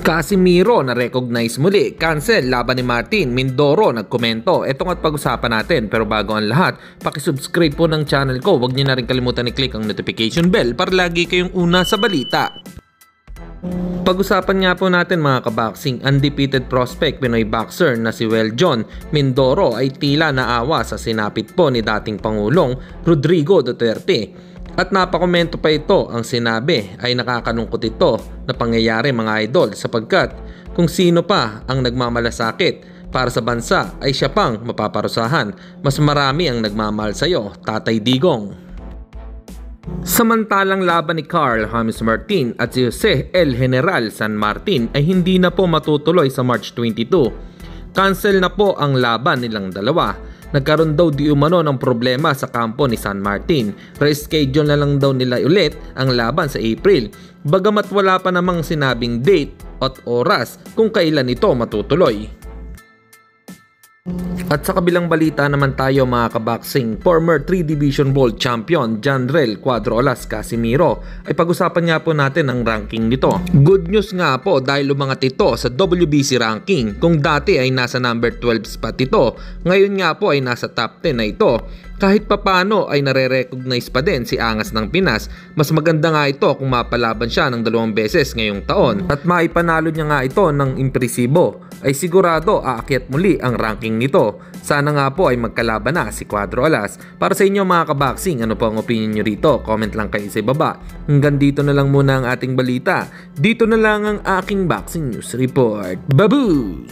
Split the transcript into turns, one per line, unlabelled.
Casimiro na-recognize muli, cancel laban ni Martin, Mindoro nagkomento. Ito nga't pag-usapan natin, pero bago ang lahat, pakisubscribe po ng channel ko. Huwag niyo na rin kalimutan i-click ang notification bell para lagi kayong una sa balita. Pag-usapan nga po natin mga kaboxing, undefeated prospect Pinoy boxer na si Weljon Mindoro ay tila naawa sa sinapit po ni dating Pangulong Rodrigo Duterte. At napakomento pa ito, ang sinabi ay nakakalungkot ito na pangyayari mga idol sapagkat kung sino pa ang nagmamalasakit para sa bansa ay siya pang mapaparusahan. Mas marami ang nagmamahal sa iyo, Tatay Digong. Samantalang laban ni Carl James Martin at si Jose El General San Martin ay hindi na po matutuloy sa March 22. Cancel na po ang laban nilang dalawa. Nagkaroon daw di umano ng problema sa kampo ni San Martin. Reschedule na lang daw nila ulit ang laban sa April. Bagamat wala pa namang sinabing date at oras kung kailan ito matutuloy. At sa kabilang balita naman tayo mga kaboxing, former 3 Division World Champion Janrel Cuadro Alas Casimiro ay pag-usapan nga po natin ang ranking nito. Good news nga po dahil lumangat ito sa WBC ranking. Kung dati ay nasa number 12 spot ito, ngayon nga po ay nasa top 10 na ito. Kahit papano ay nare-recognize pa din si Angas ng Pinas. Mas maganda nga ito kung mapalaban siya ng 2 beses ngayong taon. At maipanalo niya nga ito ng impresibo, ay sigurado aakyat muli ang ranking nito. Sana nga po ay magkalaban na si Cuadro Alas. Para sa inyo mga kaboxing, ano po ang opinion nyo rito? Comment lang kayo sa baba. Hanggang dito na lang muna ang ating balita. Dito na lang ang aking boxing news report. Babu!